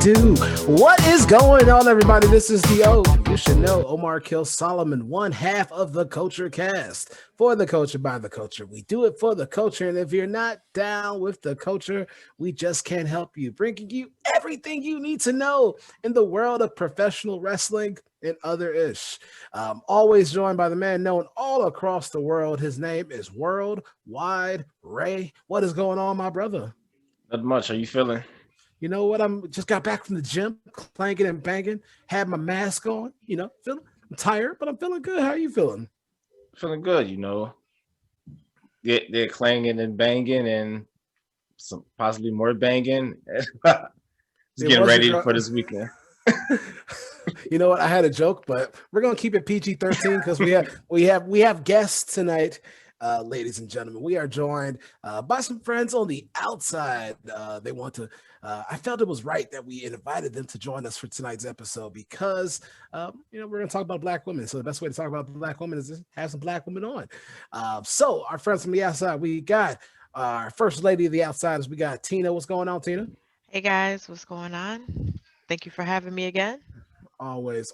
do. What is going on, everybody? This is the You should know Omar Kill Solomon, one half of the Culture Cast. For the culture, by the culture. We do it for the culture. And if you're not down with the culture, we just can't help you. Bringing you everything you need to know in the world of professional wrestling and other ish. Always joined by the man known all across the world. His name is Worldwide Ray. What is going on, my brother? Not much. How you feeling? You know what? I'm just got back from the gym, clanking and banging, had my mask on, I'm tired, but I'm feeling good. How are you feeling? Feeling good, They're clanging and banging and some possibly more banging. Just getting ready for this weekend. You know what? I had a joke, but we're gonna keep it PG-13 because we have guests tonight. Ladies and gentlemen, we are joined by some friends on the outside. They want to. I felt it was right that we invited them to join us for tonight's episode because, we're going to talk about Black women. So the best way to talk about Black women is to have some Black women on. So our friends from the outside, we got our first lady of the outsiders. We got Tina. What's going on, Tina? Hey guys, what's going on? Thank you for having me again. Always.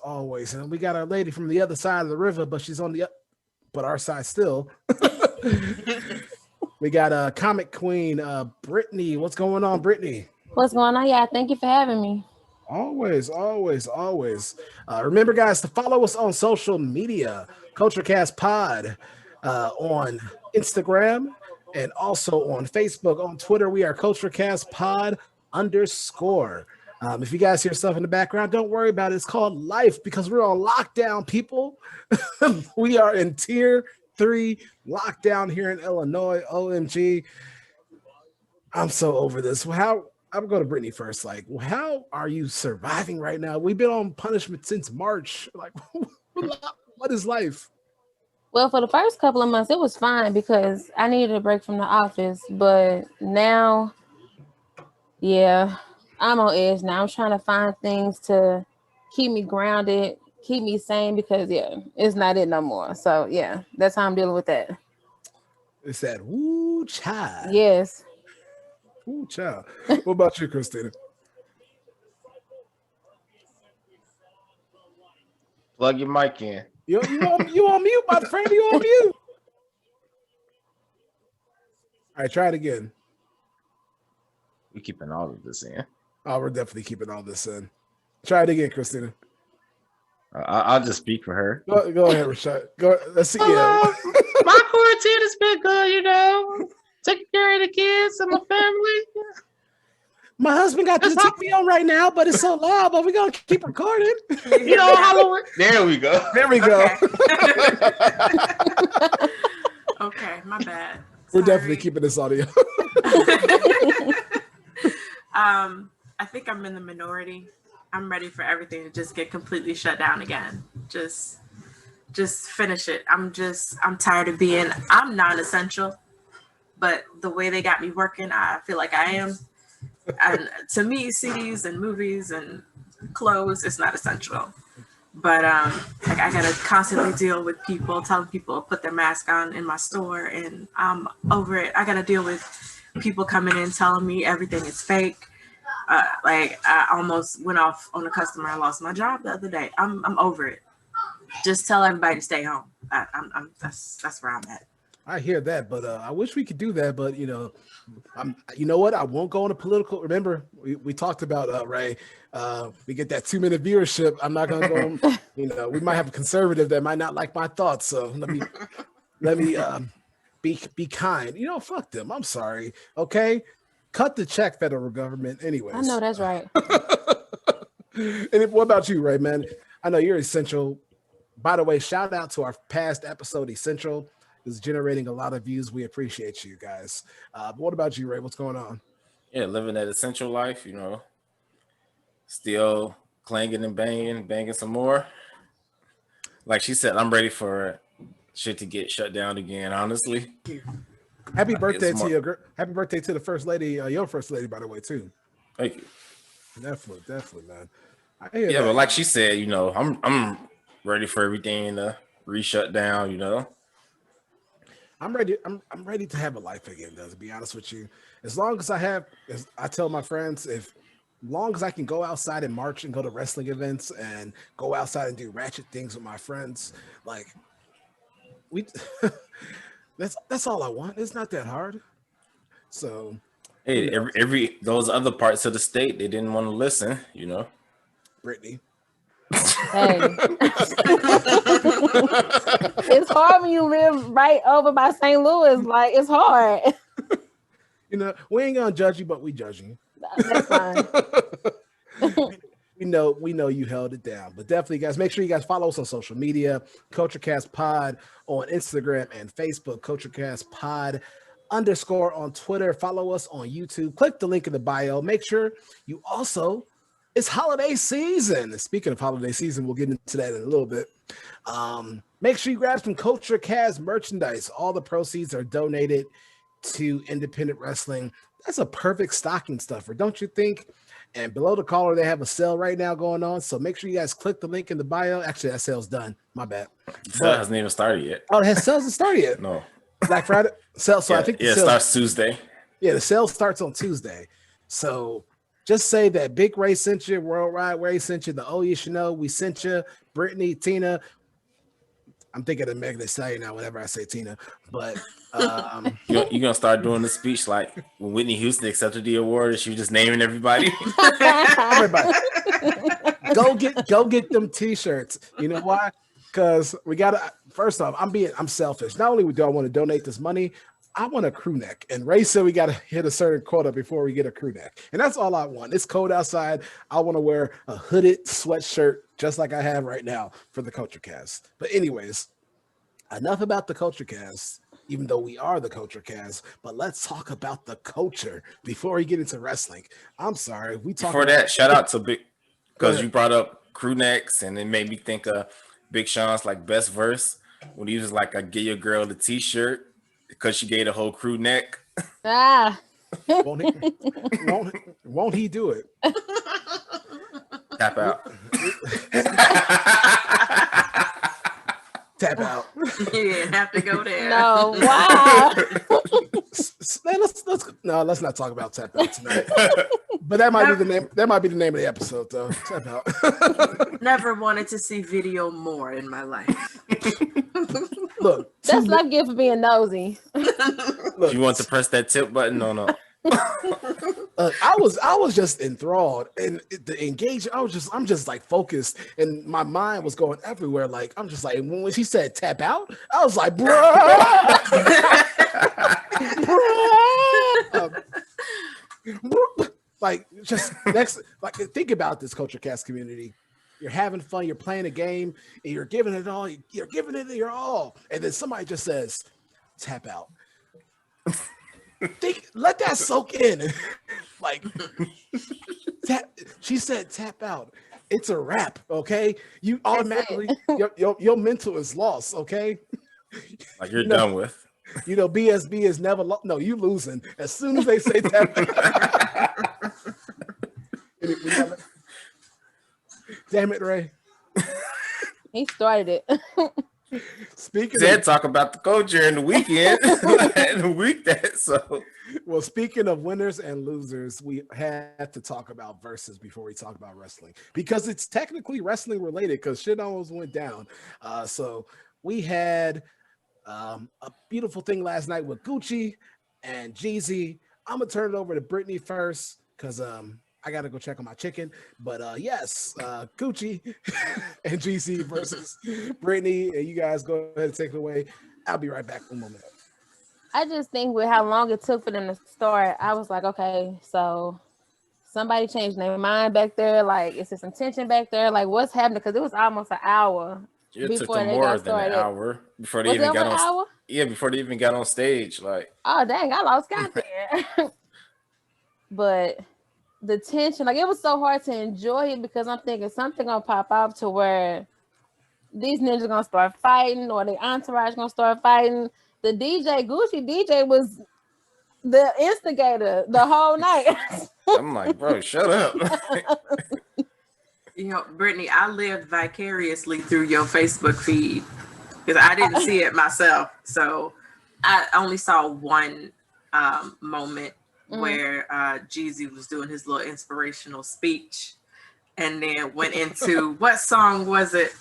And we got our lady from the other side of the river, but she's on but our side still. We got a comic queen, Brittany. What's going on, Brittany? What's going on? Yeah, thank you for having me. Always. Remember, guys, to follow us on social media, CultureCast Pod on Instagram and also on Facebook. On Twitter, we are CultureCast Pod _. If you guys hear stuff in the background, don't worry about it. It's called life because we're on lockdown, people. We are in tier 3 lockdown here in Illinois. OMG. I'm so over this. I'm going to Brittany first. Like, how are you surviving right now? We've been on punishment since March. Like, what is life? Well, for the first couple of months, it was fine because I needed a break from the office. But now, yeah, I'm on edge now. I'm trying to find things to keep me grounded, keep me sane because, it's not it no more. So, yeah, that's how I'm dealing with that. It's that woo child. Yes. Woo child. What about you, Christina? Plug your mic in. You on mute, my friend. You on mute. All right, try it again. We're keeping all of this in. Oh, we're definitely keeping all this in. Try it again, Christina. I'll just speak for her. Go ahead, Rashad. Go. Let's see. My quarantine has been good, taking care of the kids and my family. My husband got the TV on right now, but it's so loud. But we're gonna keep recording. Halloween. There we go. Okay, my bad. We're definitely keeping this audio. I think I'm in the minority. I'm ready for everything to just get completely shut down again. Just finish it. I'm tired of I'm non-essential, but the way they got me working, I feel like I am. And to me, CDs and movies and clothes, it's not essential. But I gotta constantly deal with people, telling people to put their mask on in my store, and I'm over it. I gotta deal with people coming in telling me everything is fake. I almost went off on a customer. I lost my job the other day. I'm over it. Just tell everybody to stay home. That's where I'm at. I hear that, but I wish we could do that. But you know what? I won't go on a political. Remember, we talked about Ray. We get that 2-minute viewership. I'm not gonna go. We might have a conservative that might not like my thoughts. So let me be kind. Fuck them. I'm sorry. Okay, cut the check, federal government. Anyways, I know that's right. And what about you, Ray? Man, I know you're essential. By the way, shout out to our past episode, Essential. Is generating a lot of views. We appreciate you guys. But what about you, Ray? What's going on? Yeah, living that essential life, still clanging and banging some more. Like she said, I'm ready for shit to get shut down again, honestly. Happy birthday to the first lady, your first lady, by the way, too. Thank you. Definitely, man. But like she said, I'm ready for everything to re-shut down, I'm ready. I'm ready to have a life again, though, to be honest with you. As long as I tell my friends, if long as I can go outside and march and go to wrestling events and go outside and do ratchet things with my friends, like we that's all I want. It's not that hard. So Hey, every those other parts of the state, they didn't want to listen, you know. Brittany. Hey. It's hard when you live right over by St. Louis. Like, it's hard. You know, we ain't gonna judge you, but we judge you. That's fine. we know you held it down. But definitely, guys, make sure you guys follow us on social media, CultureCast Pod on Instagram and Facebook, CultureCast Pod _ on Twitter. Follow us on YouTube. Click the link in the bio. Make sure you also, it's holiday season. Speaking of holiday season, we'll get into that in a little bit. Make sure you grab some CultureCast merchandise. All the proceeds are donated to independent wrestling. That's a perfect stocking stuffer, don't you think? And below the collar, they have a sale right now going on. So make sure you guys click the link in the bio. Actually, that sale's done. My bad. The sale hasn't even started yet. Oh, the sale hasn't started yet. No. Black Friday sale. So yeah, I think it starts Tuesday. Yeah, the sale starts on Tuesday. So just say that Big Ray sent you, Worldwide Ray sent you, the Oh You Should Know, we sent you, Brittany, Tina. I'm thinking of Megan Thee Stallion now whenever I say Tina, but you're gonna start doing the speech like when Whitney Houston accepted the award and she was just naming everybody. Everybody, go get them t-shirts. You know why? Because we gotta. First off, I'm selfish. Not only do I want to donate this money, I want a crew neck. And Ray said we gotta hit a certain quota before we get a crew neck, and that's all I want. It's cold outside. I want to wear a hooded sweatshirt just like I have right now for the Culture Cast. But anyways, enough about the Culture Cast. Even though we are the Culture Cast, but let's talk about the culture before we get into wrestling. I'm sorry, we talk before that. Shout out to Big, because you brought up crew necks, and it made me think of Big Sean's like best verse when he was like, "I give your girl the t-shirt because she gave the whole crew neck." Ah. Won't he do it? Tap out. Tap out. You didn't have to go there. No, wow. Let's not talk about tap out tonight. But that might be the name. That might be the name of the episode, though. Tap out. Never wanted to see video more in my life. Look, that's what I get for being nosy. Look, you want to press that tip button? No. I was just enthralled and the engagement. I'm just like focused, and my mind was going everywhere. Like I'm just like when she said tap out, I was like, like just next. Like think about this Culture Cast community. You're having fun. You're playing a game, and you're giving it all. You're giving it your all, and then somebody just says, "Tap out." Let that soak in. Like she said, "Tap out." It's a wrap. Okay, you automatically your mental is lost. Okay, like you're done with. You know, BSB is never. No, you losing as soon as they say tap out. Damn it, Ray. He started it. Speaking of talk about the culture in the weekend and the week well, speaking of winners and losers, we had to talk about versus before we talk about wrestling because it's technically wrestling related because shit almost went down. So we had a beautiful thing last night with Gucci and Jeezy. I'm gonna turn it over to Brittany first because I gotta go check on my chicken, but yes, Gucci and GC versus Brittany, and you guys go ahead and take it away. I'll be right back in a moment. I just think with how long it took for them to start, I was like, okay, so somebody changed their mind back there. Like, is there some tension back there? Like, what's happening? Because it was almost an hour. It took them more than an hour before they even got on. Hour? Yeah, before they even got on stage. Like, oh dang, I lost count there. But the tension, like it was so hard to enjoy it because I'm thinking something gonna pop up to where these ninjas gonna start fighting or the entourage gonna start fighting. The Gucci DJ was the instigator the whole night. I'm like, bro, shut up. You know, Brittany, I lived vicariously through your Facebook feed because I didn't see it myself. So I only saw one moment where Jeezy was doing his little inspirational speech, and then went into what song was it?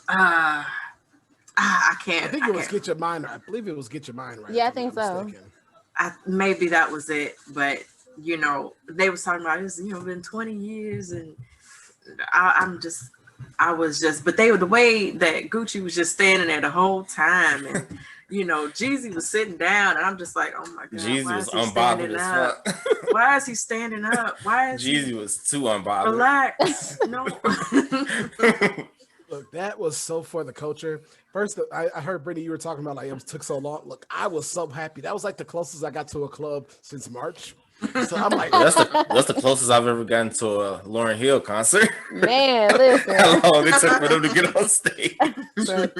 I can't. I think it was Get Your Mind Right. I believe it was Get Your Mind Right. Yeah, I think so. Maybe that was it, but they was talking about it's been 20 years, and but the way that Gucci was just standing there the whole time, and Jeezy was sitting down, and I'm just like, oh my god, Jeezy why was is he unbothered standing as up? fuck. Why is he standing up? Why is Jeezy was too unbothered. Relax. No. Look, that was so for the culture. First, I heard Brittany, you were talking about like it took so long. Look, I was so happy. That was like the closest I got to a club since March. So I'm like, that's the closest I've ever gotten to a Lauryn Hill concert. Man, listen. How long it took for them to get on stage. Man,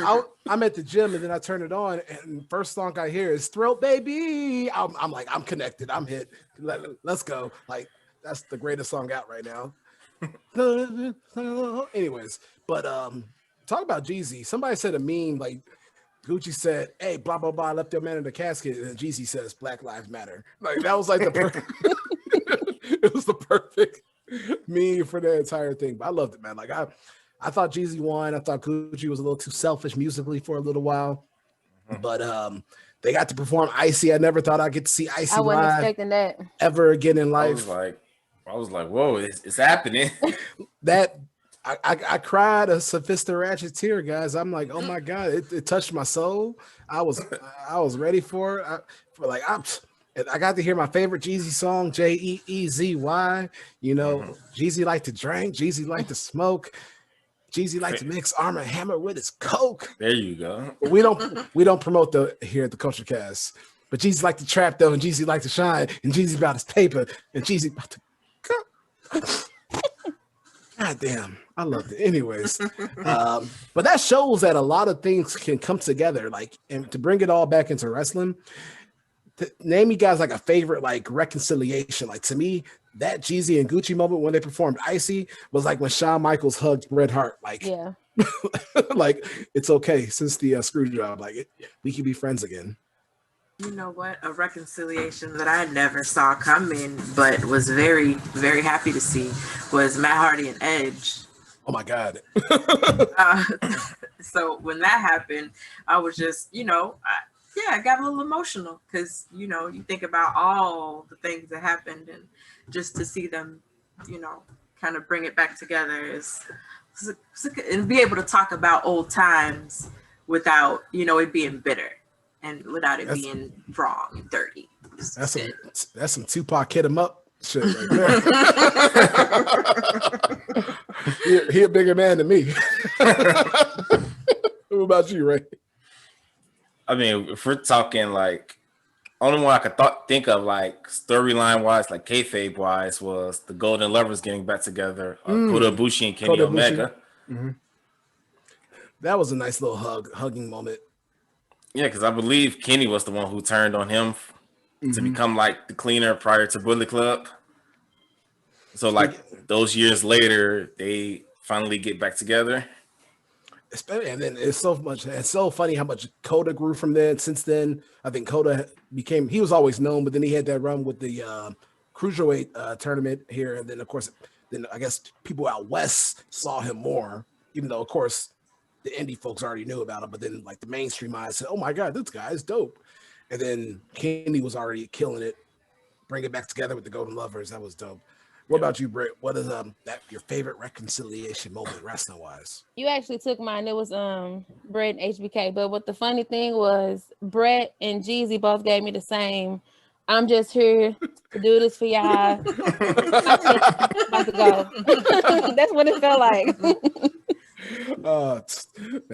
I'm at the gym and then I turn it on and first song I hear is Thrill Baby. I'm like, I'm connected. I'm hit. Let's go. Like, that's the greatest song out right now. Anyways, but talk about Jeezy. Somebody said a meme like Gucci said, "Hey, blah blah blah, I left your man in the casket," and then Jeezy says, "Black Lives Matter." Like that was like the perfect. It was the perfect meme for the entire thing. But I loved it, man. Like I thought Jeezy won. I thought Gucci was a little too selfish musically for a little while, but they got to perform Icy. I never thought I'd get to see Icy I wasn't live expecting that ever again in life. I was like, whoa, it's happening. That I cried a sophisticated tear, guys. I'm like, oh my god, it touched my soul. I was ready for it. I got to hear my favorite Jeezy song, Jeezy. Jeezy liked to drink, Jeezy liked to smoke, Jeezy liked to mix Arm & Hammer with his coke. There you go. We don't promote here at the Culture Cast, but Jeezy liked to trap though, and Jeezy liked to shine, and Jeezy about his paper, and Jeezy about to go. God damn, I loved it. Anyways, but that shows that a lot of things can come together. Like, and to bring it all back into wrestling, name you guys like a favorite like reconciliation. Like to me, that Jeezy and Gucci moment when they performed Icy was like when Shawn Michaels hugged Bret Hart. Like, yeah. like it's okay since the screw job. Like we can be friends again. You know what? A reconciliation that I never saw coming, but was very, very happy to see, was Matt Hardy and Edge. Oh my God. So when that happened, I was just, I got a little emotional because, you think about all the things that happened, and just to see them, kind of bring it back together and be able to talk about old times without, it being bitter. And without it being wrong and dirty. That's some Tupac hit him up shit right there. he a bigger man than me. What about you, Ray? I mean, if we're talking like, only one I could think of like storyline wise, like kayfabe wise, was the Golden Lovers getting back together. Kota Ibushi and Kenny Omega. Mm-hmm. That was a nice little hugging moment. Yeah, because I believe Kenny was the one who turned on him to become like the cleaner prior to Bullet Club. So like those years later, they finally get back together. And then it's so funny how much Kota grew from then. Since then, I think Kota he was always known, but then he had that run with the Cruiserweight tournament here. And then, of course, I guess people out west saw him more, even though, of course, the indie folks already knew about him, but then like the mainstream eyes said, "Oh my God, this guy is dope." And then Kenny was already killing it. Bring it back together with the Golden Lovers. That was dope. What about you, Britt? What is that your favorite reconciliation moment wrestling wise? You actually took mine. It was Brett and HBK. But what the funny thing was, Brett and Jeezy both gave me the same. I'm just here to do this for y'all. About to go. That's what it felt like. Man,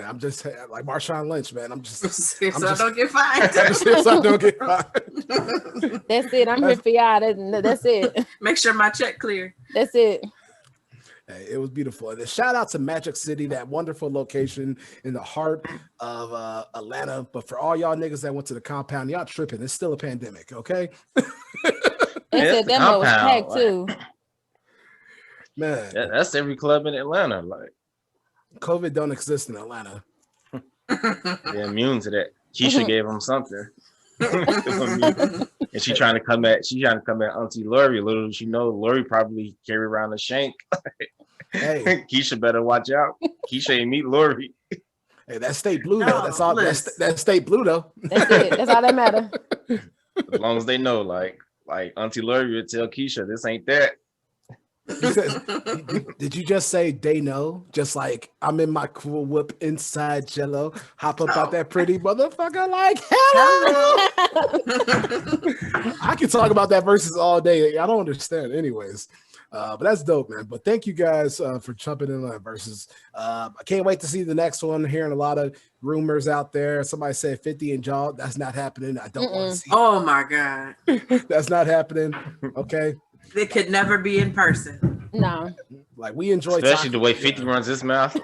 I'm just like Marshawn Lynch, man. I'm just I don't get fined. I don't get fined. That's it. I'm here for y'all. That's it. Make sure my check clear. That's it. Hey, it was beautiful. And a shout out to Magic City, that wonderful location in the heart of Atlanta. But for all y'all niggas that went to the compound, y'all tripping. It's still a pandemic, okay? That demo was packed too. Man, that's every club in Atlanta. Like, COVID don't exist in Atlanta. They're immune to that. Keisha gave them something. And she trying to come at Auntie Lori. Little does she know, Lori probably carry around a shank. Hey, Keisha better watch out. Keisha ain't meet Lori. hey, that's state blue though. No, That's all. listen. That's state blue though. That's it. That's all that matter. As long as they know, like Auntie Lori would tell Keisha, this ain't that. You said, did you just say they know? Just like I'm in my cool whip inside Jello, hop up out that pretty motherfucker like hello. I can talk about that verses all day. I don't understand, anyways. But that's dope, man. But thank you guys for jumping in on that versus. I can't wait to see the next one. Hearing a lot of rumors out there. Somebody said 50 and Jaw. That's not happening. I don't want to see. Oh my God. That's not happening. Okay. They could never be in person. No. Like we enjoy, especially the way 50 runs his mouth.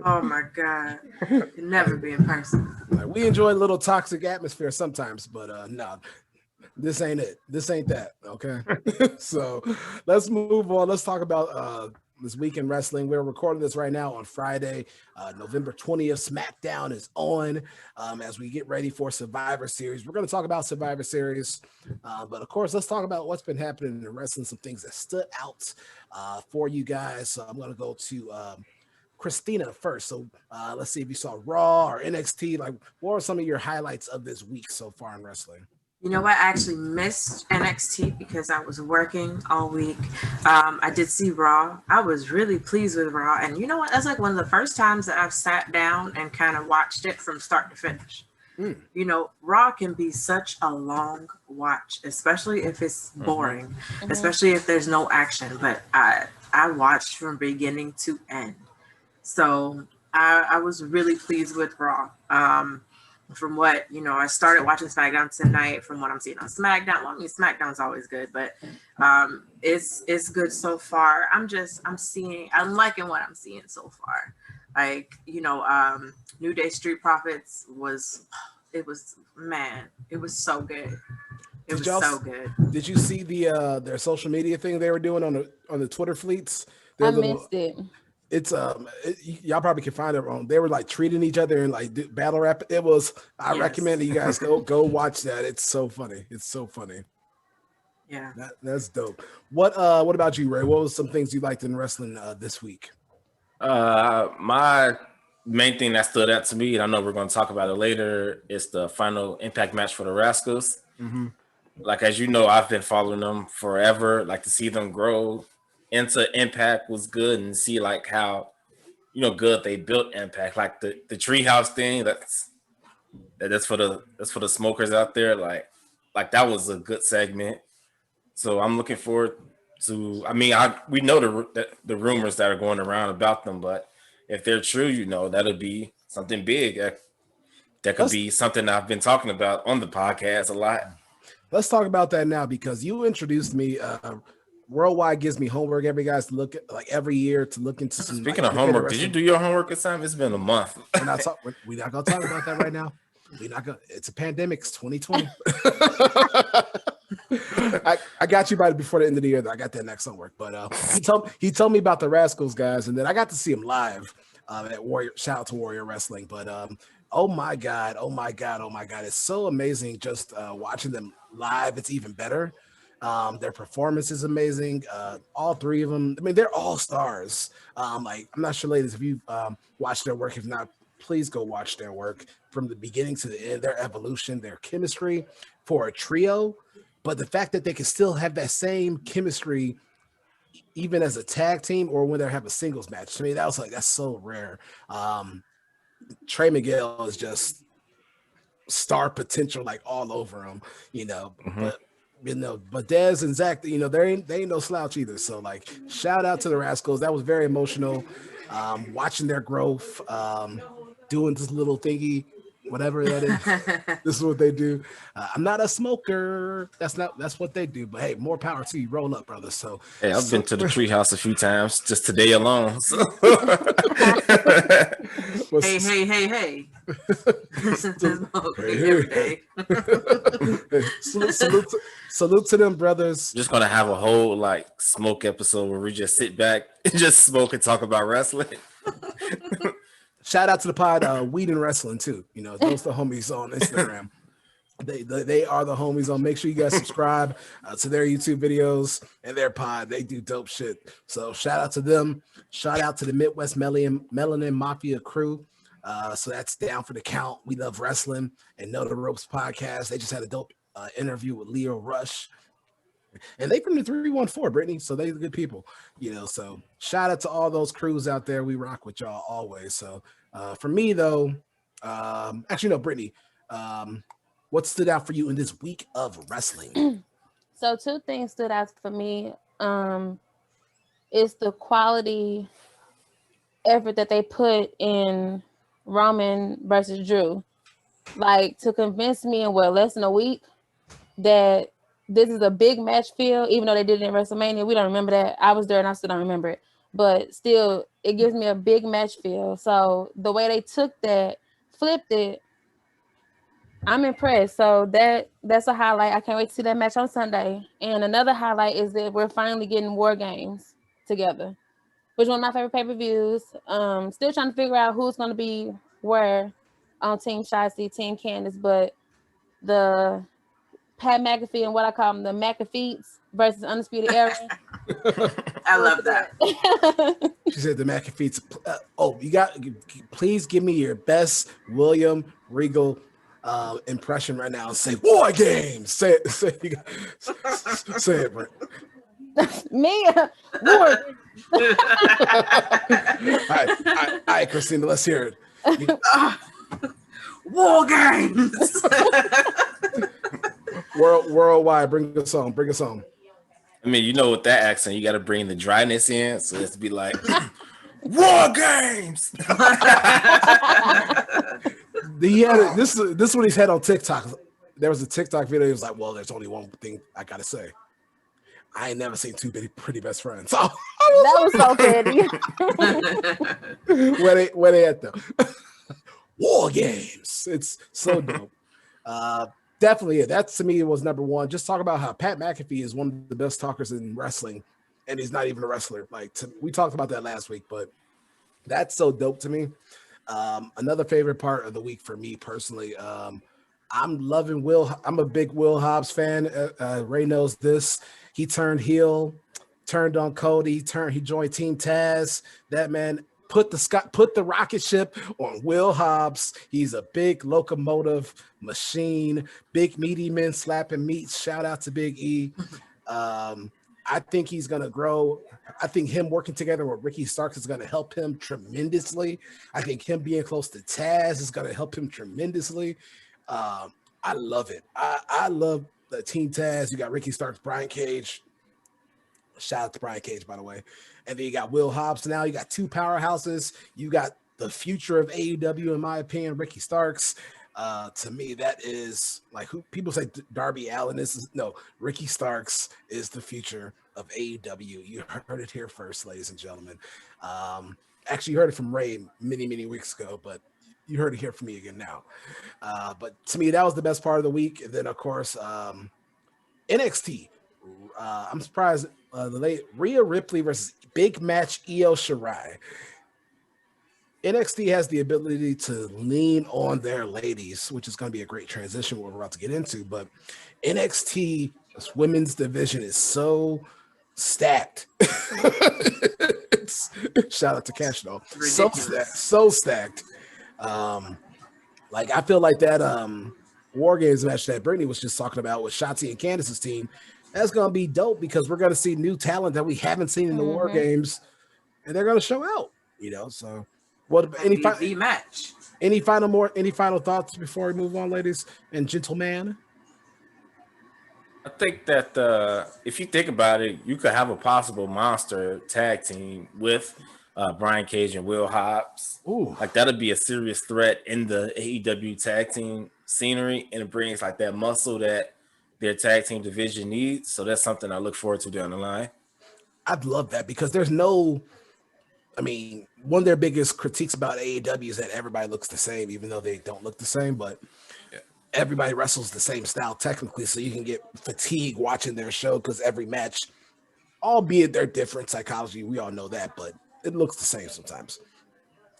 Oh my God. Could never be in person. Like, we enjoy a little toxic atmosphere sometimes, but no, this ain't it. This ain't that. Okay. So let's move on. Let's talk about this week in wrestling. We're recording this right now on Friday, November 20th. SmackDown is on as we get ready for Survivor Series. We're going to talk about Survivor Series, but of course, let's talk about what's been happening in wrestling, some things that stood out for you guys. So I'm going to go to Christina first. So let's see if you saw Raw or NXT. Like, what are some of your highlights of this week so far in wrestling? You know what? I actually missed NXT because I was working all week. I did see Raw. I was really pleased with Raw. And you know what? That's like one of the first times that I've sat down and kind of watched it from start to finish. You know, Raw can be such a long watch, especially if it's boring, especially if there's no action. But I watched from beginning to end. So I was really pleased with Raw. From what, you know, I started watching SmackDown tonight from what I'm seeing on SmackDown. Well, I mean, SmackDown's always good, but it's good so far. I'm liking what I'm seeing so far. Like, you know, New Day Street Profits was so good. It was so good. Did you see their social media thing they were doing on the Twitter fleets? I missed it. It's y'all probably can find it wrong. They were like treating each other and like battle rap. It was. I recommend that you guys go watch that. It's so funny. It's so funny. Yeah, that's dope. What about you, Ray? What was some things you liked in wrestling this week? My main thing that stood out to me, and I know we're going to talk about it later, is the final Impact match for the Rascals. Like, as you know, I've been following them forever. Like, to see them grow into Impact was good, and see like how, you know, good they built Impact. Like the treehouse thing, that's for the smokers out there. Like that was a good segment. So I'm looking forward to. I mean, we know the rumors that are going around about them, but if they're true, you know, that'll be something big. That could be something I've been talking about on the podcast a lot. Let's talk about that now, because you introduced me. Worldwide gives me homework every every year to look into some. Speaking of homework, did you do your homework assignment? It's been a month. We're not gonna talk about that right now. It's a pandemic. It's 2020. I got you before the end of the year. Though. I got that next homework, but he told me about the Rascals guys, and then I got to see him live at Warrior. Shout out to Warrior Wrestling, but oh my god, it's so amazing just watching them live. It's even better. Their performance is amazing. All three of them. I mean, they're all stars. Like, I'm not sure, ladies, if you've watched their work. If not, please go watch their work from the beginning to the end. Their evolution, their chemistry for a trio, but the fact that they can still have that same chemistry even as a tag team or when they have a singles match. To me, that's so rare. Trey Miguel is just star potential, like all over him, you know. But Dez and Zach, you know, they ain't no slouch either. So, like, shout out to the Rascals. That was very emotional. Watching their growth, doing this little thingy, whatever that is. This is what they do. I'm not a smoker. That's what they do. But hey, more power to you. Roll up, brother. So hey, I've been to the treehouse a few times just today alone. So. Hey. Salute to them, brothers. Just gonna have a whole like smoke episode where we just sit back and just smoke and talk about wrestling. Shout out to the pod, Weed and Wrestling too. You know, those the homies on Instagram. They are the homies. On make sure you guys subscribe to their YouTube videos and their pod. They do dope shit. So shout out to them. Shout out to the Midwest Melanin Mafia crew. So that's Down for the Count. We Love Wrestling and Know the Ropes podcast. They just had a dope interview with Leo Rush. And they from the 314, Brittany. So they're good people, So shout out to all those crews out there. We rock with y'all always. So for me, though, actually, no, Brittany, what stood out for you in this week of wrestling? So 2 things stood out for me. It's the quality effort that they put in Roman versus Drew. Like, to convince me in less than a week that this is a big match feel, even though they did it in WrestleMania. We don't remember that. I was there and I still don't remember it. But still, it gives me a big match feel. So the way they took that, flipped it, I'm impressed. So that's a highlight. I can't wait to see that match on Sunday. And another highlight is that we're finally getting War Games together, which is one of my favorite pay-per-views. Still trying to figure out who's going to be where on Team Shotzi, Team Candace, but the Pat McAfee and what I call them, the McAfeets versus Undisputed Era. I love that. She said the McAfeets. Please give me your best William Regal impression right now and say War Games. Say it, Brent. Me, War. All right, Christina, let's hear it. War Games. Worldwide, bring us on. I mean, with that accent, you got to bring the dryness in, so it's to be like War Games. This is what he's had on TikTok. There was a TikTok video. He was like, "Well, there's only one thing I gotta say. I ain't never seen 2 pretty best friends." So, that was so petty. Where they at though? War Games. It's so dope. Definitely, that to me was number one. Just talk about how Pat McAfee is one of the best talkers in wrestling, and he's not even a wrestler. We talked about that last week, but that's so dope to me. Another favorite part of the week for me personally, I'm loving Will. I'm a big Will Hobbs fan. Ray knows this. He turned heel, turned on Cody, he joined Team Taz. That man put the rocket ship on Will Hobbs. He's a big locomotive machine, big meaty men slapping meats. Shout out to Big E. I think he's gonna grow. I think him working together with Ricky Starks is gonna help him tremendously. I think him being close to Taz is gonna help him tremendously. I love it. I love the Team Taz. You got Ricky Starks, Brian Cage. Shout out to Brian Cage, by the way. And then you got Will Hobbs. Now you got 2 powerhouses. You got the future of AEW, in my opinion, Ricky Starks. To me, that is like who people say Darby Allin. Ricky Starks is the future of AEW. You heard it here first, ladies and gentlemen. Actually, you heard it from Ray many, many weeks ago, but you heard it here from me again now. But to me, that was the best part of the week. And then, of course, NXT. I'm surprised the late Rhea Ripley versus big match Io Shirai. NXT has the ability to lean on their ladies, which is going to be a great transition what we're about to get into. But NXT's women's division is so stacked. Shout out to Cash though. So stacked. I feel like that War Games match that Brittany was just talking about with Shotzi and Candace's team, that's going to be dope because we're going to see new talent that we haven't seen in the War Games, and they're going to show out. So. What any final thoughts before we move on, ladies and gentlemen? I think that if you think about it, you could have a possible monster tag team with Brian Cage and Will Hobbs. Ooh. That'll be a serious threat in the AEW tag team scenery, and it brings that muscle that their tag team division needs. So that's something I look forward to down the line. I'd love that because there's one of their biggest critiques about AEW is that everybody looks the same, even though they don't look the same, but everybody wrestles the same style technically, so you can get fatigued watching their show because every match, albeit they're different psychology, we all know that, but it looks the same sometimes.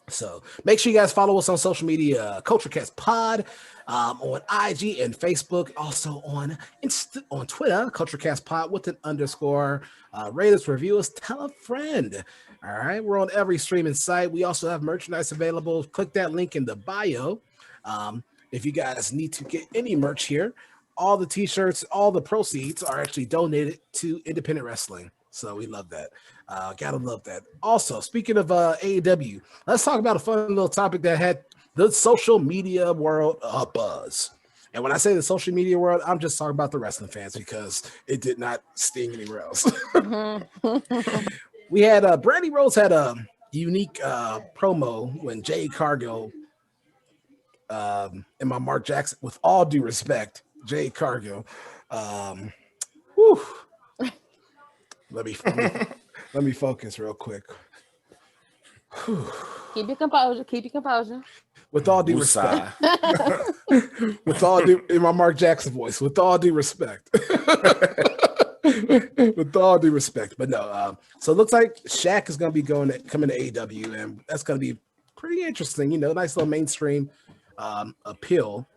So make sure you guys follow us on social media, CultureCast Pod, on IG and Facebook, also on on Twitter, CultureCast Pod with an underscore. Rate us, review us, tell a friend. All right, we're on every streaming site. We also have merchandise available. Click that link in the bio. If you guys need to get any merch here, all the t-shirts, all the proceeds are actually donated to independent wrestling. So we love that. Gotta love that. Also, speaking of AEW, let's talk about a fun little topic that had the social media world a buzz. And when I say the social media world, I'm just talking about the wrestling fans because it did not sting anywhere else. We had Brandy Rose had a unique promo when Jade Cargill and my Mark Jackson, with all due respect, Jade Cargill. Whew, let me focus real quick. Keep your composure. Keep your composure. With all due respect, with all due in my Mark Jackson voice, with all due respect, with all due respect, but no. So it looks like Shaq is going to be coming to AEW, and that's going to be pretty interesting. You know, nice little mainstream appeal.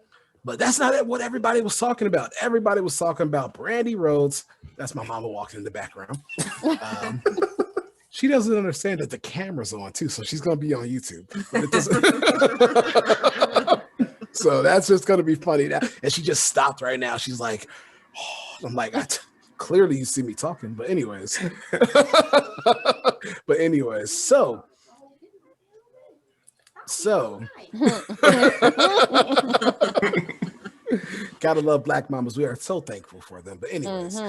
But that's not what everybody was talking about. Everybody was talking about Brandy Rhodes. That's my mama walking in the background. She doesn't understand that the camera's on too, so she's going to be on YouTube. So that's just going to be funny now. And she just stopped right now. She's like, oh. I'm like, clearly you see me talking. But anyways, so gotta love Black mamas. We are so thankful for them. But anyways,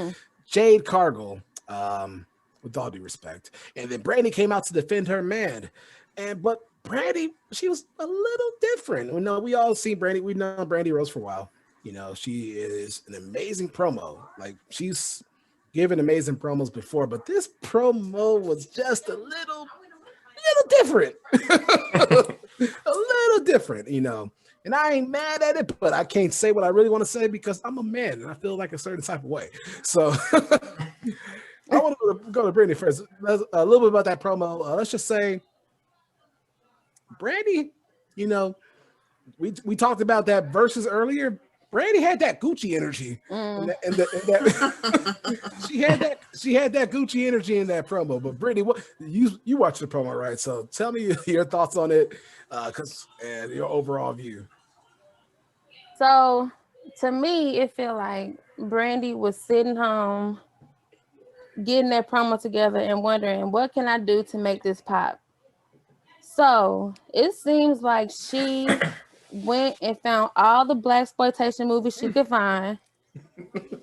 Jade Cargill, with all due respect, and then Brandy came out to defend her man, but Brandy, she was a little different. You know, we all seen Brandy. We've known Brandy Rose for a while. You know, she is an amazing promo. Like, she's given amazing promos before, but this promo was just a little different. A little different, you know. And I ain't mad at it, but I can't say what I really want to say because I'm a man and I feel like a certain type of way. So I want to go to Brandy first. A little bit about that promo. Let's just say, Brandy, you know, we talked about that versus earlier. Brandy had that Gucci energy, and she had that Gucci energy in that promo. But Brittany, what you watched the promo, right? So tell me your thoughts on it, and your overall view. So to me, it felt like Brandy was sitting home, getting that promo together, and wondering, what can I do to make this pop? So it seems like she went and found all the blaxploitation movies she could find,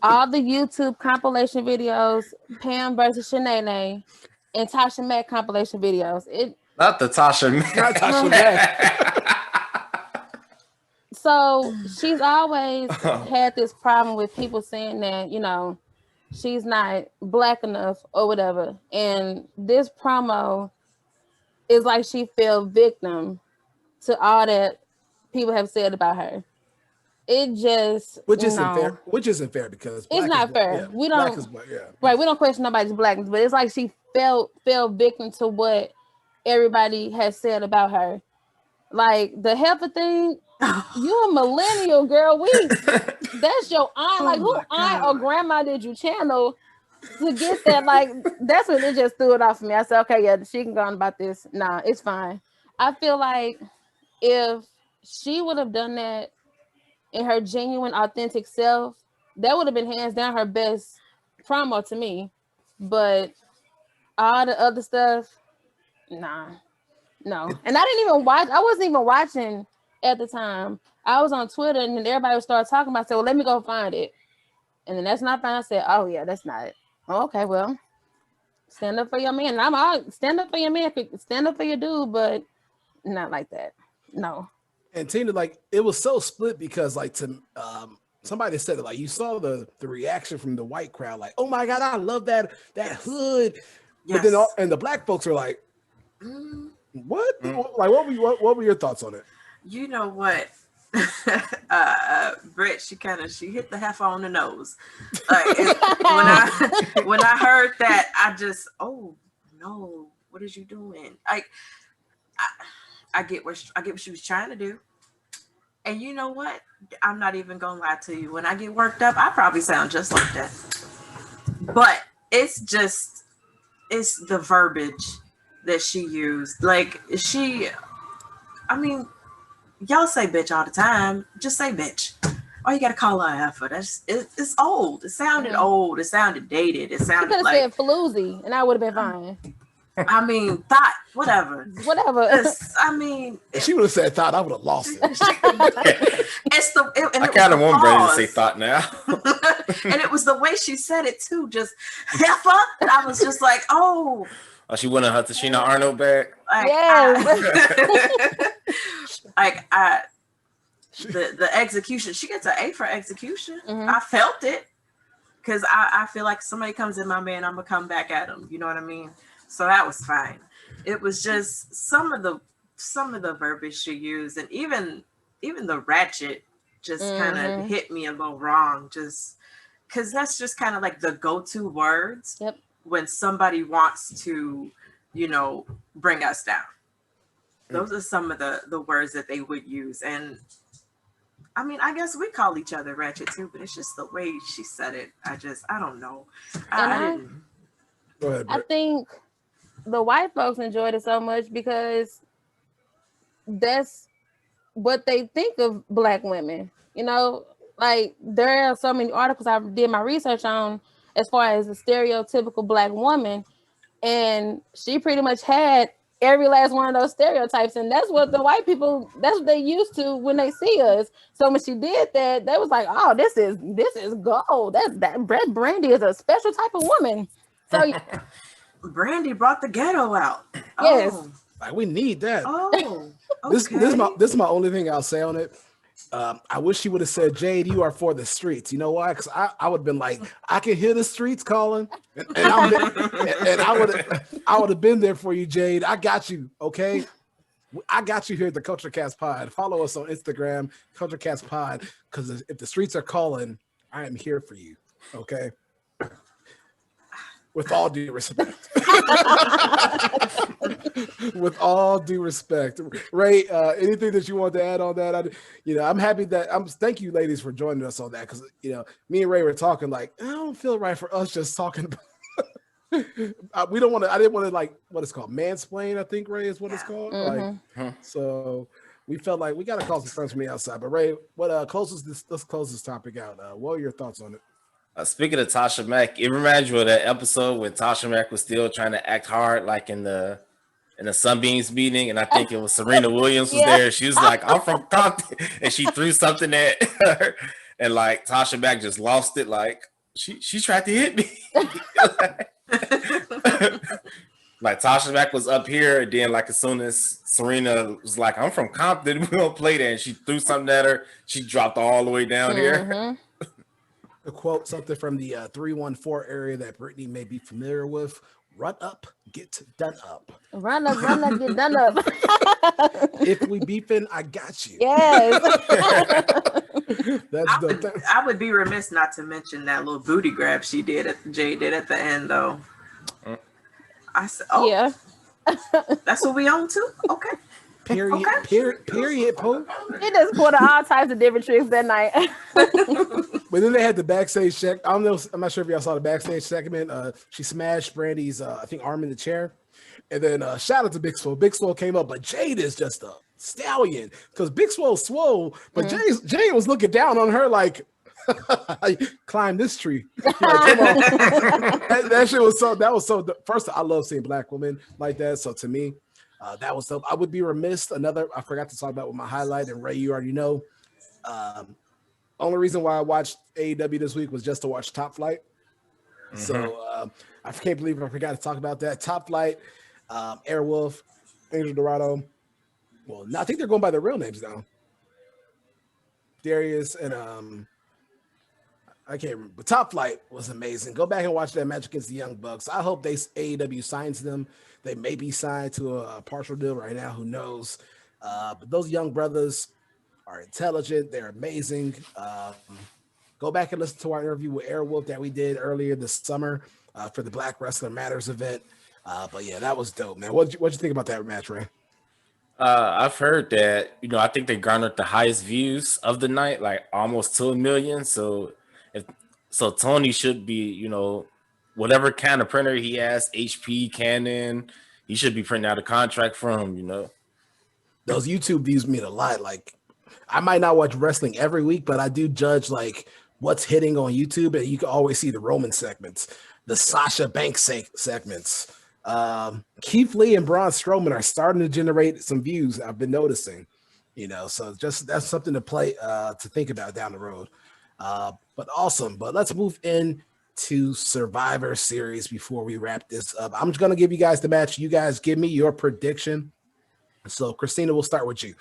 all the YouTube compilation videos, Pam versus Shanae, and Tasha Mack compilation videos. Not the Tasha Mack. Not Tasha Mack. So she's always had this problem with people saying that, you know, she's not black enough or whatever. And this promo is like she fell victim to all that people have said about her. It just which isn't fair because it's not fair. Yeah, we don't black is black, yeah. Right, we don't question nobody's blackness, but it's like she fell victim to what everybody has said about her. Like the heifer thing, you a millennial girl. That's your aunt. Like, who aunt or grandma did you channel to get that? Like, that's when it just threw it off for me. I said, okay, yeah, she can go on about this. Nah, it's fine. I feel like if she would have done that in her genuine, authentic self, that would have been hands down her best promo to me. But all the other stuff, nah, no. And I didn't even watch. I wasn't even watching at the time. I was on Twitter, and then everybody would start talking about it. I said, well, let me go find it. And then that's not fine. I said, oh, yeah, that's not it. Oh, okay, well, stand up for your man. And I'm all stand up for your man, stand up for your dude, but not like that. No. And Tina, like, it was so split because, like, to somebody said it, like, you saw the reaction from the white crowd, like, oh my God, I love that hood. Yes. But then and the black folks are like, what? Like, what were your thoughts on it? You know what? Britt, she hit the heifer on the nose. Like, when I heard that, I just, oh no, what is you doing? Like, I get what she was trying to do. And you know what? I'm not even gonna lie to you. When I get worked up, I probably sound just like that. But it's the verbiage that she used. Like I mean, y'all say bitch all the time. Just say bitch. Why you gotta call her an effer? It's old. It sounded old. It sounded dated. It sounded could have like said floozy, and I would have been fine. I mean, thought, whatever. I mean, if she would have said thought, I would have lost it. I kind of want Brady to say thought now. And it was the way she said it too, just heifer. I was just like, oh. Oh, she wanted her Tashina Arnold back. Like, Yes. The execution. She gets an A for execution. Mm-hmm. I felt it because I feel like somebody comes in my man, I'm gonna come back at them. You know what I mean? So that was fine. It was just some of the verbiage she used, and even the ratchet just kind of hit me a little wrong, just because that's just kind of like the go-to words when somebody wants to, bring us down. Those are some of the words that they would use. And I mean, I guess we call each other ratchet too, but it's just the way she said it. I don't know. I didn't. Go ahead, I think the white folks enjoyed it so much because that's what they think of Black women. Like there are so many articles I did my research on as far as the stereotypical Black woman, and she pretty much had every last one of those stereotypes, and that's what the white people, that's what they used to when they see us. So when she did that, they was like, oh, this is gold. That Brandy is a special type of woman. So Brandy brought the ghetto out. Yes. Oh. Like we need that. Oh, okay. This is my only thing I'll say on it. I wish she would have said, Jade, you are for the streets. You know why? Because I would have been like, I can hear the streets calling, and I would have been there for you, Jade. I got you. Okay. I got you here at the Culture Cast Pod. Follow us on Instagram, Culture Cast Pod, because if the streets are calling, I am here for you. Okay. With all due respect. With all due respect. Ray, anything that you want to add on that? I'm happy that thank you ladies for joining us on that, because me and Ray were talking like, I don't feel right for us just talking about we don't want to, I didn't want to like what it's called, mansplain, I think, Ray, is what it's called. So we felt like we got to call some friends from the outside. But Ray, let's close this topic out. What are your thoughts on it? Speaking of Tasha Mack, it reminds you of that episode when Tasha Mack was still trying to act hard, like in the Sunbeams meeting, and I think it was Serena Williams was there. She was like, "I'm from Compton," and she threw something at her, and like Tasha Mack just lost it. Like she tried to hit me. Like Tasha Mack was up here, and then like as soon as Serena was like, "I'm from Compton, we don't play that," and she threw something at her, she dropped all the way down here. To quote something from the 314 area that Brittany may be familiar with: "Run up, get done up. Run up, get done up." If we beefing, I got you. Yes. I would be remiss not to mention that little booty grab Jay did at the end, though. I said, "Oh, yeah, that's what we on to." Okay. Period. Pooh. He just pulled all types of different tricks that night. But then they had the backstage check. I'm not sure if y'all saw the backstage segment. She smashed Brandy's I think arm in the chair, and then shout out to Big Swole. Big Swole came up, but Jade is just a stallion because Big Swole swole, but Jade was looking down on her like, climb this tree. Like, come on. that shit was so. That was so. First, I love seeing Black women like that. So to me, that was dope. I would be remiss. I forgot to talk about with my highlight, and Ray, you already know. Only reason why I watched AEW this week was just to watch Top Flight. So I can't believe I forgot to talk about that. Top Flight, Airwolf, Angel Dorado. Well, I think they're going by their real names now. Darius and I can't remember. But Top Flight was amazing. Go back and watch that match against the Young Bucks. I hope AEW signs them. They may be signed to a partial deal right now. Who knows? But those young brothers are intelligent. They're amazing. Go back and listen to our interview with Airwolf that we did earlier this summer for the Black Wrestler Matters event. But yeah, that was dope, man. What'd you think about that match, Ray? I've heard that, I think they garnered the highest views of the night, like almost 2 million. If Tony should be, whatever kind of printer he has, HP, Canon, he should be printing out a contract for him. Those YouTube views mean a lot. Like, I might not watch wrestling every week, but I do judge like what's hitting on YouTube, and you can always see the Roman segments, the Sasha Banks segments. Keith Lee and Braun Strowman are starting to generate some views. I've been noticing, so just that's something to play to think about down the road. But awesome. But let's move in to Survivor Series before we wrap this up. I'm just gonna give you guys the match. You guys give me your prediction. So Christina, we'll start with you.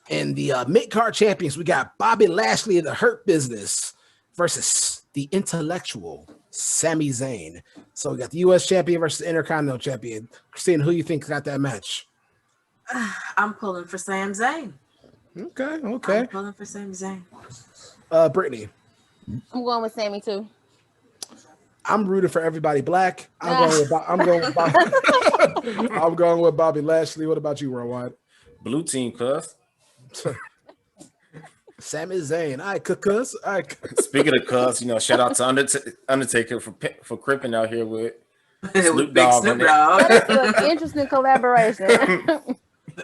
And the mid-card champions, we got Bobby Lashley of the Hurt Business versus the intellectual Sami Zayn. So we got the U.S. champion versus Intercontinental champion. Christina, who you think got that match? I'm pulling for Sami Zayn. Okay. I'm pulling for Sami Zayn. Brittany. I'm going with Sammy too. I'm rooting for everybody black. I'm going with Bobby Lashley. What about you, Worldwide? Blue team, cuz. Sami Zayn. All right, cuz. All right. Speaking of cuz, shout out to Undertaker for cripping out here with With big Snoop Dogg. That's an interesting collaboration.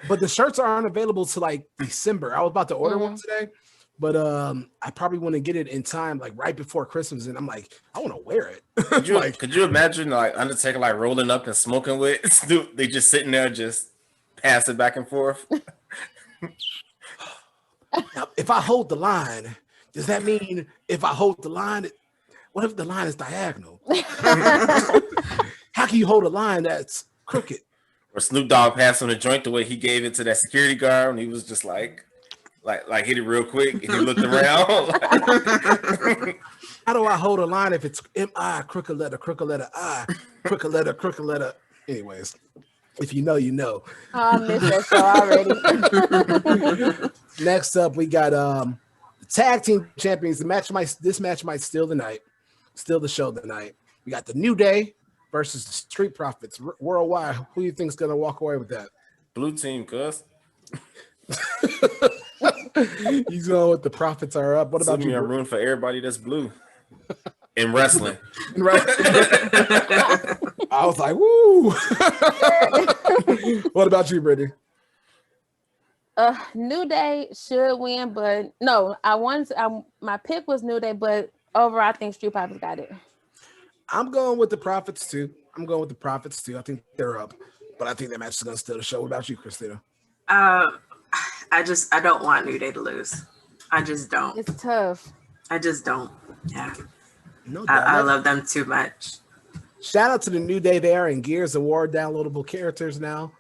But the shirts aren't available to like December. I was about to order one today, but I probably want to get it in time, like right before Christmas. And I'm like, I want to wear it. Could you imagine like Undertaker like rolling up and smoking with Snoop? They just sitting there, just passing back and forth. Now, if I hold the line, does that mean if I hold the line, what if the line is diagonal? How can you hold a line that's crooked? Or Snoop Dogg passed on the joint the way he gave it to that security guard, and he was just like hit it real quick, and he looked around. How do I hold a line if it's M-I, crooked letter, I, crooked letter? Anyways, if you know, you know. Oh, I missed that show already. Next up, we got the tag team champions. This match might steal the night, steal the show tonight. We got the New Day versus the Street Profits. Worldwide, who do you think is gonna walk away with that? Blue team, cuz. You know what the Profits are up. What about you? I'm rooting for everybody that's blue in wrestling. Right. I was like, woo. What about you, Brittany? New Day should win, but no, my pick was New Day, but overall, I think Street Profits got it. I'm going with the Profits too. I think they're up, but I think that match is going to steal the show. What about you, Christina? I don't want New Day to lose. I just don't. It's tough. I just don't. Yeah. No, I love them too much. Shout out to the New Day there and Gears of War downloadable characters now.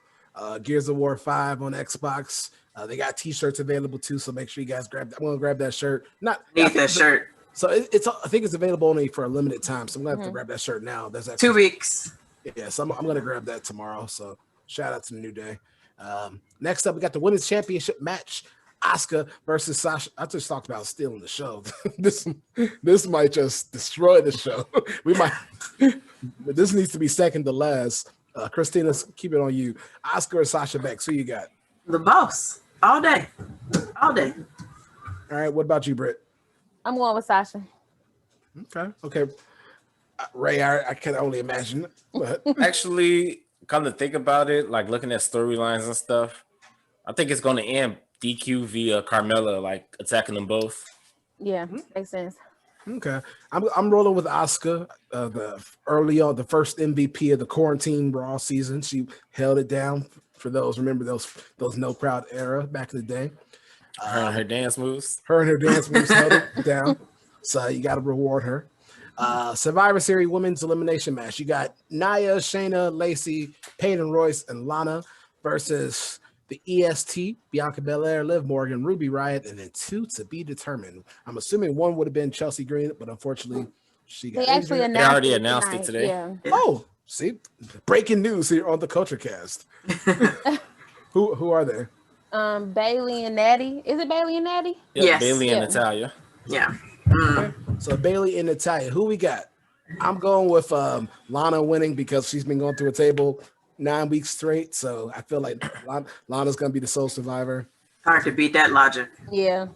Gears of War 5 on Xbox. They got t-shirts available too, so make sure you guys grab that. I'm going to grab that shirt. Need that shirt. So I think it's available only for a limited time. So I'm gonna have to grab that shirt now. That's actually 2 weeks. Yeah, so I'm gonna grab that tomorrow. So shout out to the New Day. Next up, we got the women's championship match: Asuka versus Sasha. I just talked about stealing the show. this might just destroy the show. We might. This needs to be second to last. Christina, keep it on you. Asuka or Sasha Banks? Who you got? The boss. All day. All day. All right. What about you, Britt? I'm going with Sasha. Okay. Ray, I can only imagine. But Actually, come to think about it, like looking at storylines and stuff, I think it's going to end DQ via Carmella, like attacking them both. Yeah, makes sense. okay, I'm rolling with Asuka. The first MVP of the quarantine Raw season, she held it down. For those remember those no crowd era back in the day. Her and her dance moves. Held it down. So you got to reward her. Survivor Series Women's Elimination Match. You got Nia, Shayna, Lacey, Peyton Royce, and Lana versus the EST, Bianca Belair, Liv Morgan, Ruby Riott, and then 2 to be determined. I'm assuming one would have been Chelsea Green, but unfortunately she got injured. They already announced it today. Yeah. Oh, see, breaking news here on the Culture Cast. Who are they? Bailey and Natty. Is it Bailey and Natty? Yeah, Yes. Bailey and Natalia. Yeah. So Bailey and Natalia. Who we got? I'm going with Lana winning because she's been going through a table. 9 weeks straight. So I feel like Lana's gonna be the sole survivor. Hard to beat that logic. Yeah.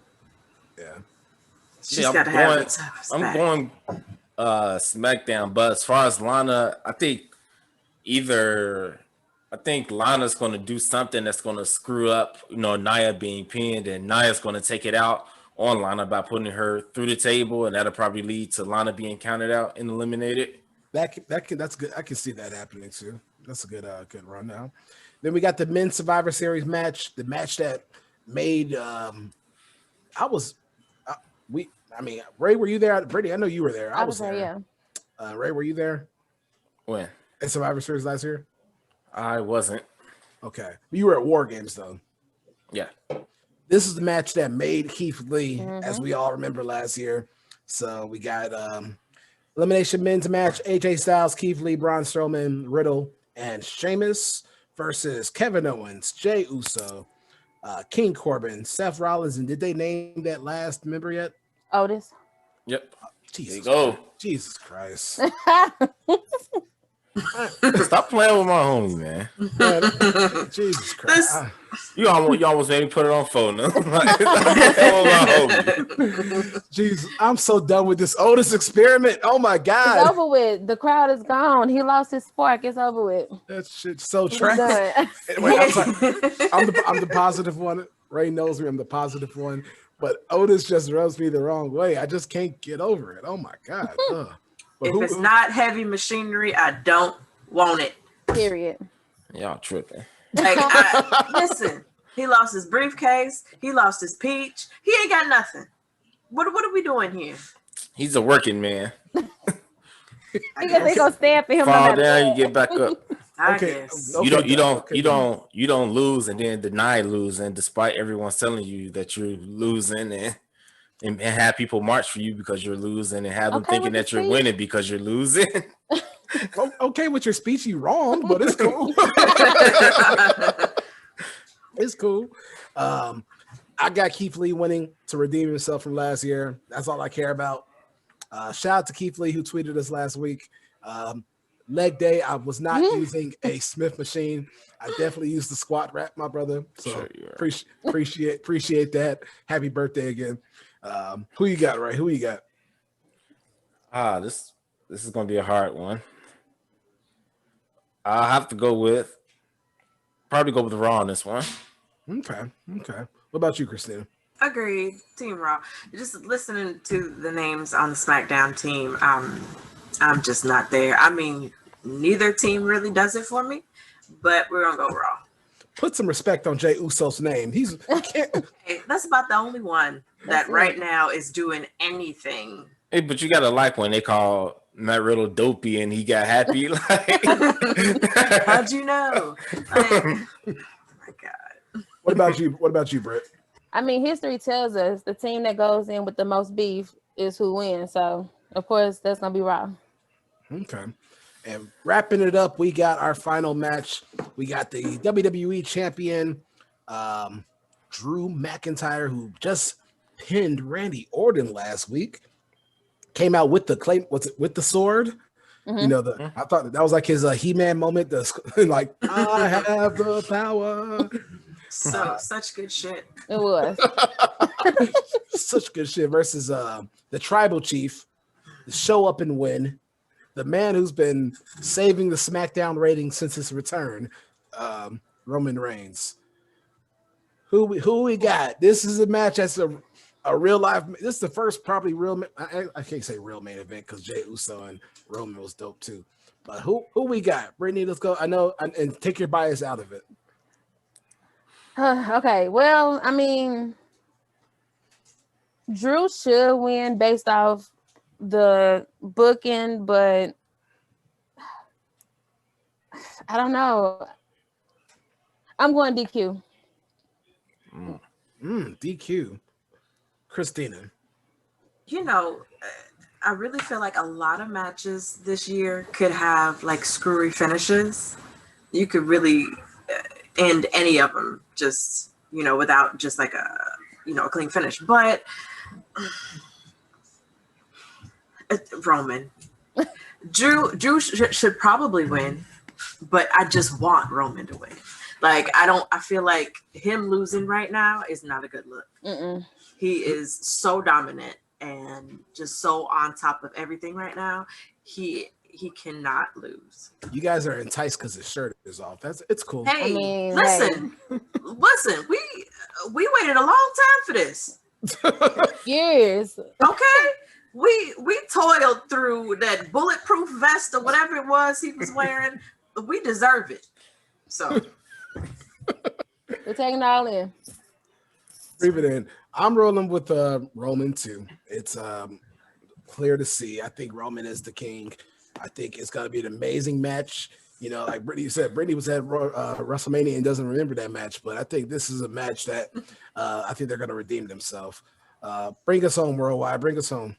Yeah. She's got to have it. I'm going SmackDown, but as far as Lana, I think Lana's going to do something that's going to screw up, Nia being pinned, and Nia's going to take it out on Lana by putting her through the table, and that'll probably lead to Lana being counted out and eliminated. That's good. I can see that happening too. That's a good run now. Then we got the Men's Survivor Series match, the match that made Ray, were you there? Brittany, I know you were there. I was there, yeah. Ray, were you there When? at Survivor Series last year? I wasn't. Okay. You were at War Games though. Yeah. This is the match that made Keith Lee, as we all remember last year. So we got elimination men's match: AJ Styles, Keith Lee, Braun Strowman, Riddle, and Sheamus versus Kevin Owens, Jey Uso, King Corbin, Seth Rollins, and did they name that last member yet? Otis. Yep. Jesus, There you go. Jesus Christ! Stop playing with my homie, man. Man, Jesus Christ! You almost made me put it on phone. No? Jesus, I'm so done with this Otis experiment. Oh my It's God, over with. The crowd is gone. He lost his spark. It's over with. that shit's so He's trash. done. Wait, I'm sorry. I'm the positive one. Ray knows me. I'm the positive one. But Otis just rubs me the wrong way. I just can't get over it. Oh my God. Ugh. But If it's not heavy machinery, I don't want it. Period. Y'all tripping. Like, listen, he lost his briefcase. He lost his peach. He ain't got nothing. What are we doing here? He's a working man. Because they gonna stand for him. no Fall matter down, what. you get back up. I Okay. guess. You don't lose and then deny losing, despite everyone telling you that you're losing, and have people march for you because you're losing, and have them Okay thinking with the that you're speech. winning because you're losing. Okay with your speech, you wrong, but it's cool. It's cool. I got Keith Lee winning to redeem himself from last year. That's all I care about. Shout out to Keith Lee who tweeted us last week. Leg day, I was not using a Smith machine. I definitely used the squat rack, my brother. So Sure you are. appreciate that. Happy birthday again. Who you got, Ray? Who you got? This is gonna be a hard one. I'll have to probably go with Raw on this one. Okay. What about you, Christina? Agreed. Team Raw. Just listening to the names on the SmackDown team, I'm just not there. I mean, neither team really does it for me, but we're gonna go Raw. Put some respect on Jey Uso's name. Hey, that's about the only one that right now is doing anything. Hey, but you gotta like when they call Matt Riddle dopey and he got happy. Like, How'd you know? Like, oh my God. What about you, Britt? I mean, history tells us the team that goes in with the most beef is who wins. So, of course, that's gonna be Raw. Okay. And wrapping it up, we got our final match. We got the WWE champion, Drew McIntyre, who just pinned Randy Orton last week. Came out with the claim, with the sword. You know, I thought that was like his He-Man moment. Like, I have the power. So such good shit. It was. Such good shit versus the tribal chief, show up and win. The man who's been saving the SmackDown ratings since his return, Roman Reigns. Who we got? This is a match that's a real life. This is the first probably real. I can't say real main event because Jey Uso and Roman was dope too. But who we got? Brittany, let's go. I know, and take your bias out of it. Okay, well, I mean, Drew should win based off the booking, but I don't know. I'm going DQ. DQ. Christina. You know, I really feel like a lot of matches this year could have like screwy finishes. You could really end any of them just, without just like a clean finish. But Roman, Drew should probably win but I just want Roman to win. Like, I feel like him losing right now is not a good look. Mm-mm. He is so dominant and just so on top of everything right now. He cannot lose. You guys are enticed because his shirt is off. It's cool. Hey, I mean, listen, we waited a long time for this. Years. Okay, we toiled through that bulletproof vest or whatever it was he was wearing. We deserve it. So We're taking it all in. Breathe it in. I'm rolling with Roman too. It's clear to see. I think Roman is the king. I think it's going to be an amazing match. You know, like Brittany said, Brittany was at WrestleMania and doesn't remember that match, but I think this is a match that I think they're going to redeem themselves. Bring us home, Worldwide. Bring us home.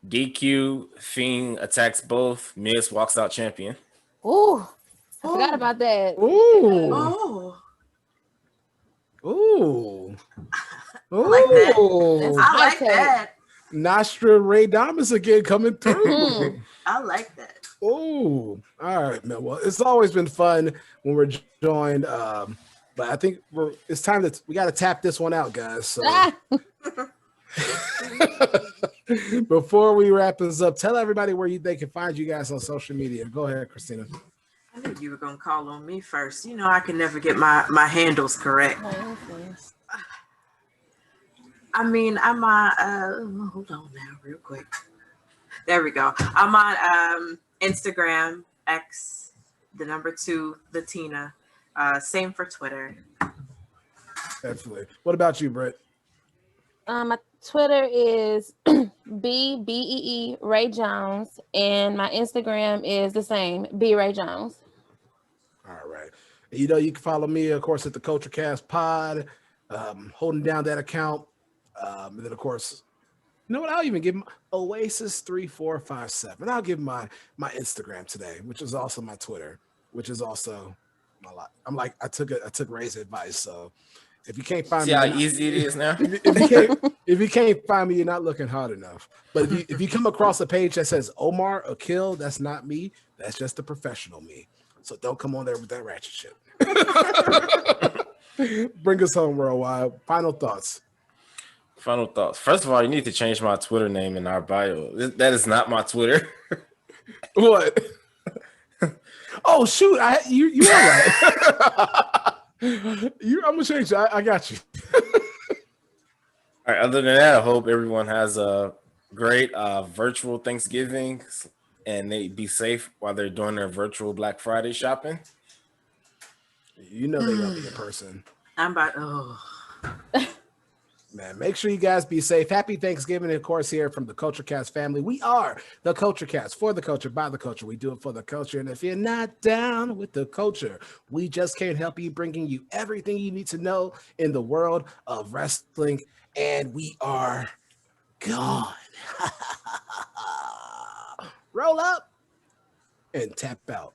DQ, Fiend attacks both. Miz walks out champion. Ooh, I forgot about that. Ooh. oh, Ooh. I like that. Ooh. I like Okay. that. Nostra Ray Damas again coming through. I like that. Oh, all right, man. Well, it's always been fun when we're joined. But I think it's time we got to tap this one out, guys. So before we wrap this up, tell everybody where they can find you guys on social media. Go ahead, Christina. I knew you were gonna call on me first. You know I can never get my handles correct. I mean, I'm on hold on now, real quick. There we go. I'm on Instagram, X, the number 2, Latina. Same for Twitter. Definitely. What about you, Britt? My Twitter is BBEE Ray Jones, and my Instagram is the same, B Ray Jones. All right. You know, you can follow me, of course, at the Culture Cast Pod, holding down that account. And then, of course, you know what? I'll even give my Oasis3457. I'll give my Instagram today, which is also my Twitter, which is also my lot. I took Ray's advice. So if you can't find See me, how easy it is now? if you can't find me, you're not looking hard enough. But if you come across a page that says Omar Akil, that's not me. That's just the professional me. So don't come on there with that ratchet shit. Bring us home, Worldwide. Final thoughts. Final thoughts. First of all, you need to change my Twitter name in our bio. That is not my Twitter. What? Oh shoot! You are right. I'm gonna change. I got you. All right. Other than that, I hope everyone has a great virtual Thanksgiving and they be safe while they're doing their virtual Black Friday shopping. You know they're gonna be in person. I'm about Man, make sure you guys be safe. Happy Thanksgiving, of course, here from the Culture Cast family. We are the Culture Cast, for the culture, by the culture. We do it for the culture. And if you're not down with the culture, we just can't help you, bringing you everything you need to know in the world of wrestling. And we are gone. Roll up and tap out.